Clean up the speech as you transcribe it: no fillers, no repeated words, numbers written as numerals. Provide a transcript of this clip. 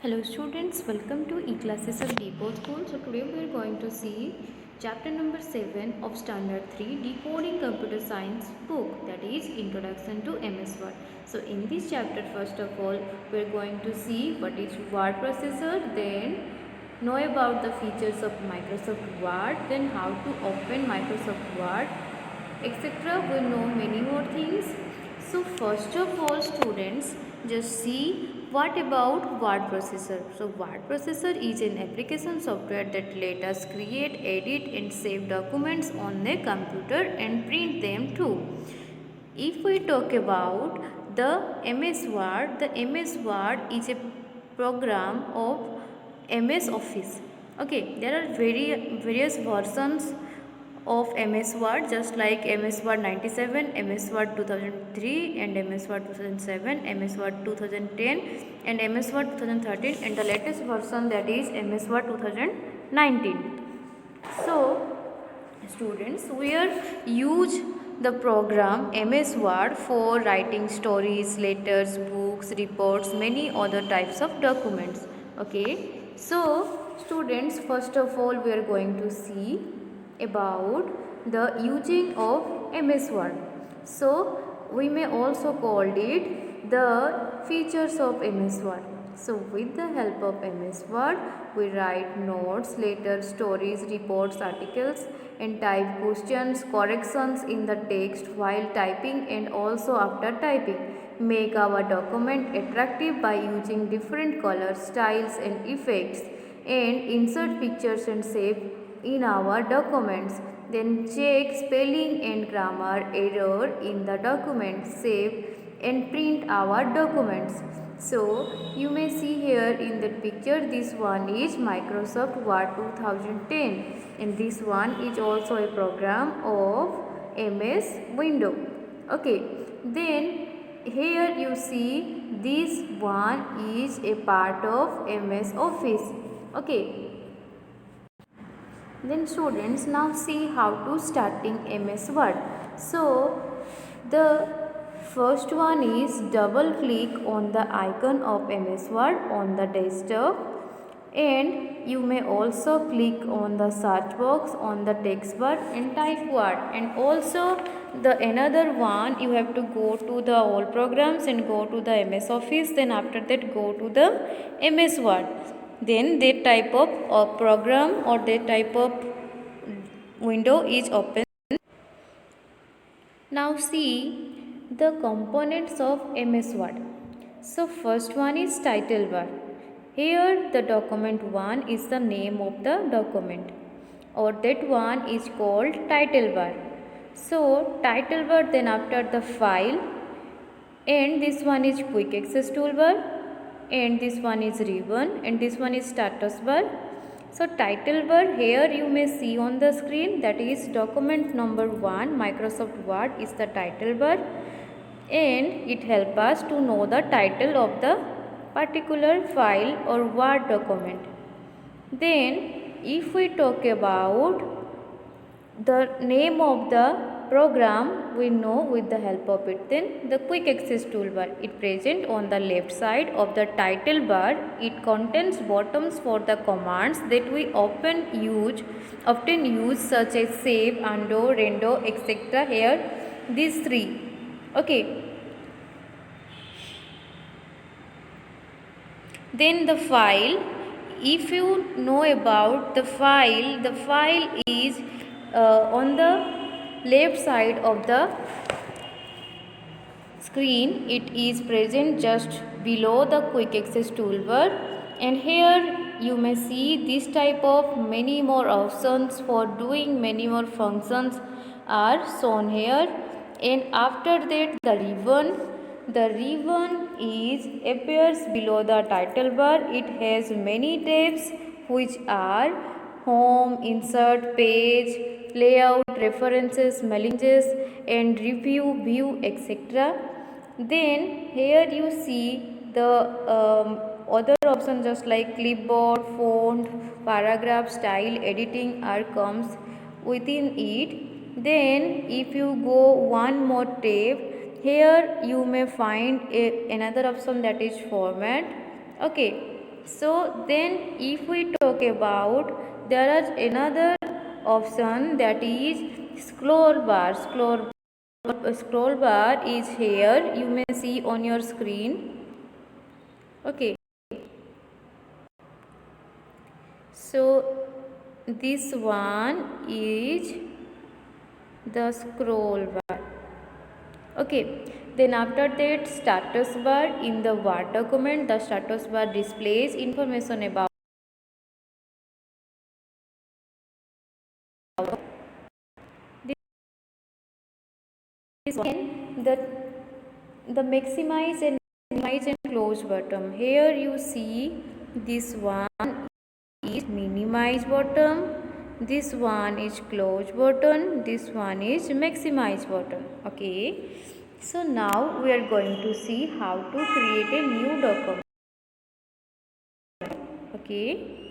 Hello students, welcome to E-Classes of Depot School. So today we are going to see chapter number 7 of standard 3 decoding computer science book, that is introduction to MS Word. So in this chapter first of all we are going to see what is word processor, then know about the features of Microsoft Word, then how to open Microsoft Word, etc. We know many more things. So first of all students, just see what about word processor. So word processor is an application software that let us create, edit and save documents on a computer and print them too. If we talk about the MS Word, the MS Word is a program of MS Office. Okay, there are various versions of MS Word, just like MS Word 97, MS Word 2003 and MS Word 2007, MS Word 2010 and MS Word 2013 and the latest version, that is MS Word 2019. So students, we are use the program MS Word for writing stories, letters, books, reports, many other types of documents. Okay, so students, first of all we are going to see about the using of MS Word. So we may also call it the features of MS Word. So with the help of MS Word, we write notes, letters, stories, reports, articles and type questions, corrections in the text while typing and also after typing. Make our document attractive by using different colors, styles and effects, and insert pictures and shape in our documents. Then check spelling and grammar error in the document, save and print our documents. So you may see here in that picture, this one is Microsoft Word 2010 and this one is also a program of MS Window. Okay, then here you see this one is a part of MS Office. Okay, then students, now see how to starting MS Word. So the first one is double click on the icon of MS Word on the desktop, and you may also click on the search box on the text bar and type word. And also the another one, you have to go to the all programs and go to the MS Office, then after that go to the MS Word, then that type of program or that type of window is open. Now see the components of MS Word. So first one is title bar. Here the document 1 is the name of the document, or that one is called title bar. So title bar, then after the file, and this one is quick access toolbar, and this one is ribbon, and this one is status bar. So title bar, here you may see on the screen, that is document number 1 Microsoft Word is the title bar, and it helps us to know the title of the particular file or Word document. Then if we talk about the name of the program, we know with the help of it. Then the quick access toolbar, it present on the left side of the title bar. It contains buttons for the commands that we often use such as save, undo, render, etc. Here these three. Okay, then the file, if you know about the file is on the left side of the screen. It is present just below the quick access toolbar, and here you may see this type of many more options for doing many more functions are shown here. And after that the ribbon is appears below the title bar. It has many tabs which are home, insert, page, layout, references, messages and review, view, etc. Then here you see the other options just like clipboard, font, paragraph, style, editing are comes within it. Then if you go one more tab, here you may find another option, that is format. Okay, So then if we talk about, there is another option, that is scroll bar. Scroll bar is here, you may see on your screen. Okay, so this one is the scroll bar. Okay, then after that, status bar. In the Word document, the status bar displays information about this one. The maximize and minimize and close button. Here you see this one is minimize button, this one is close button, this one is maximize button. Okay, so now we are going to see how to create a new document. Okay,